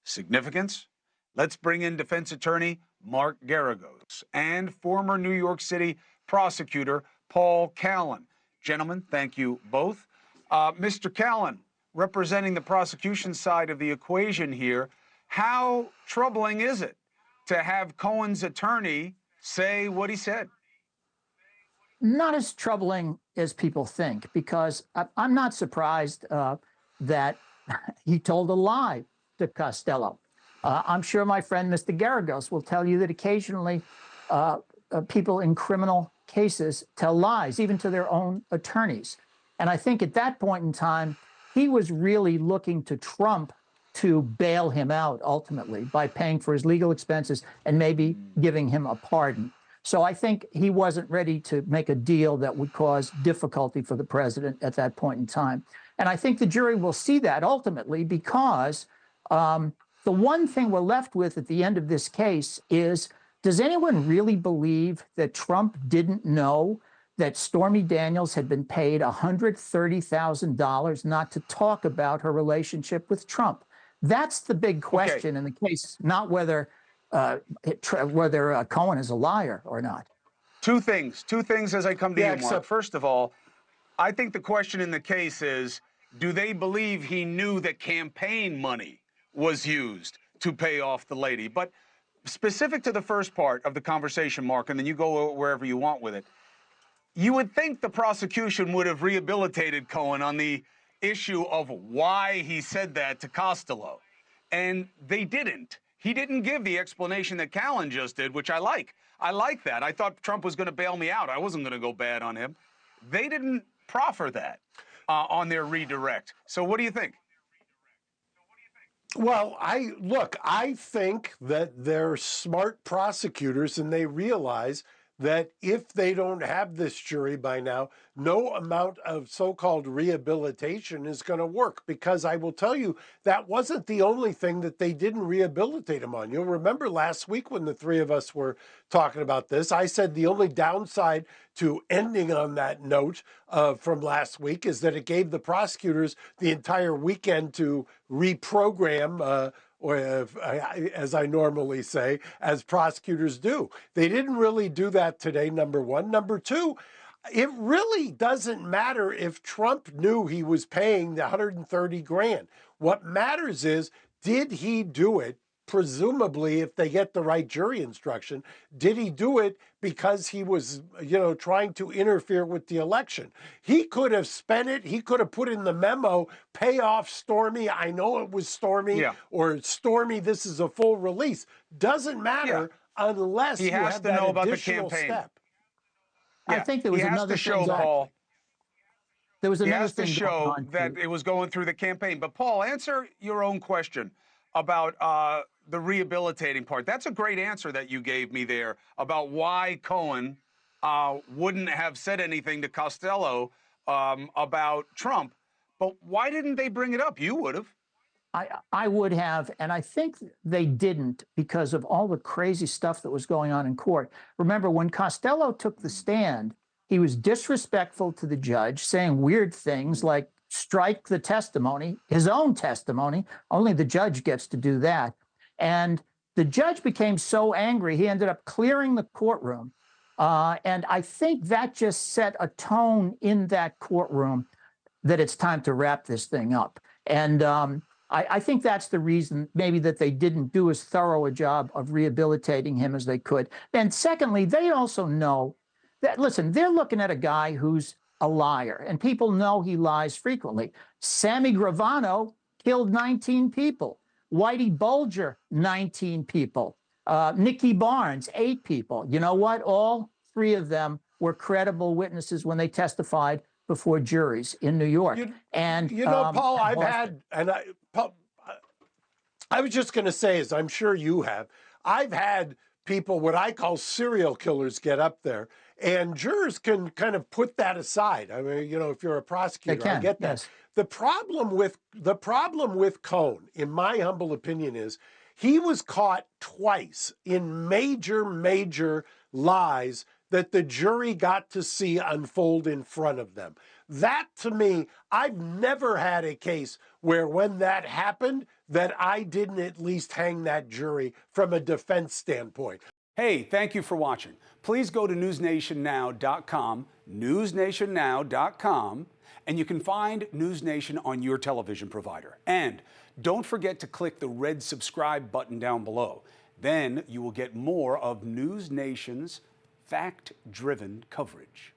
Significance? Let's bring in defense attorney Mark Geragos and former New York City prosecutor Paul Callan. Gentlemen, thank you both. Mr. Callan, representing the prosecution side of the equation here, how troubling is it to have Cohen's attorney say what he said? Not as troubling as people think, because I'm not surprised that he told a lie to Costello. I'm sure my friend Mr. Geragos will tell you that occasionally people in criminal cases tell lies, even to their own attorneys. And I think at that point in time, he was really looking to Trump to bail him out ultimately by paying for his legal expenses and maybe giving him a pardon. So I think he wasn't ready to make a deal that would cause difficulty for the president at that point in time. And I think the jury will see that ultimately, because the one thing we're left with at the end of this case is, does anyone really believe that Trump didn't know that Stormy Daniels had been paid $130,000 not to talk about her relationship with Trump? That's the big question in the case, not whether Cohen is a liar or not. Two things as I come to you, Mark. First of all, I think the question in the case is, do they believe he knew that campaign money was used to pay off the lady? But specific to the first part of the conversation, Mark, and then you go wherever you want with it, you would think the prosecution would have rehabilitated Cohen on the issue of why he said that to Costello. And they didn't. He didn't give the explanation that Callan just did, which I like. I like that. I thought Trump was going to bail me out. I wasn't going to go bad on him. They didn't proffer that on their redirect. So what do you think? Well, I think that they're smart prosecutors, and they realize that if they don't have this jury by now, no amount of so-called rehabilitation is going to work. Because I will tell you, that wasn't the only thing that they didn't rehabilitate him on. You'll remember last week when the three of us were talking about this, I said the only downside to ending on that note from last week is that it gave the prosecutors the entire weekend to reprogram or as I normally say, as prosecutors do. They didn't really do that today, number one. Number two, it really doesn't matter if Trump knew he was paying the 130 grand. What matters is, did he do it? Presumably, if they get the right jury instruction, did he do it because he was, trying to interfere with the election? He could have spent it. He could have put in the memo, pay off Stormy. I know it was Stormy, or Stormy, this is a full release. Doesn't matter unless he has to know about the campaign. Step. I think there was another thing, Paul. There was another thing to show that it was going through the campaign. But Paul, answer your own question about the rehabilitating part. That's a great answer that you gave me there about why Cohen wouldn't have said anything to Costello about Trump. But why didn't they bring it up? You would have. I would have, and I think they didn't because of all the crazy stuff that was going on in court. Remember, when Costello took the stand, he was disrespectful to the judge, saying weird things like strike the testimony, his own testimony. Only the judge gets to do that. And the judge became so angry, he ended up clearing the courtroom. And I think that just set a tone in that courtroom that it's time to wrap this thing up. And I think that's the reason maybe that they didn't do as thorough a job of rehabilitating him as they could. And secondly, they also know that, listen, they're looking at a guy who's a liar, and people know he lies frequently. Sammy Gravano killed 19 people. Whitey Bulger, 19 people. Nikki Barnes, 8 people. You know what? All 3 of them were credible witnesses when they testified before juries in New York. Paul, I was just going to say, as I'm sure you have, I've had people, what I call serial killers, get up there, and jurors can kind of put that aside. I mean, if you're a prosecutor, I get that. Yes. The problem with Cohen, in my humble opinion, is he was caught twice in major lies that the jury got to see unfold in front of them. That, to me, I've never had a case where when that happened, that I didn't at least hang that jury from a defense standpoint. Hey, thank you for watching. Please go to newsnationnow.com, newsnationnow.com, and you can find News Nation on your television provider. And don't forget to click the red subscribe button down below. Then you will get more of News Nation's fact-driven coverage.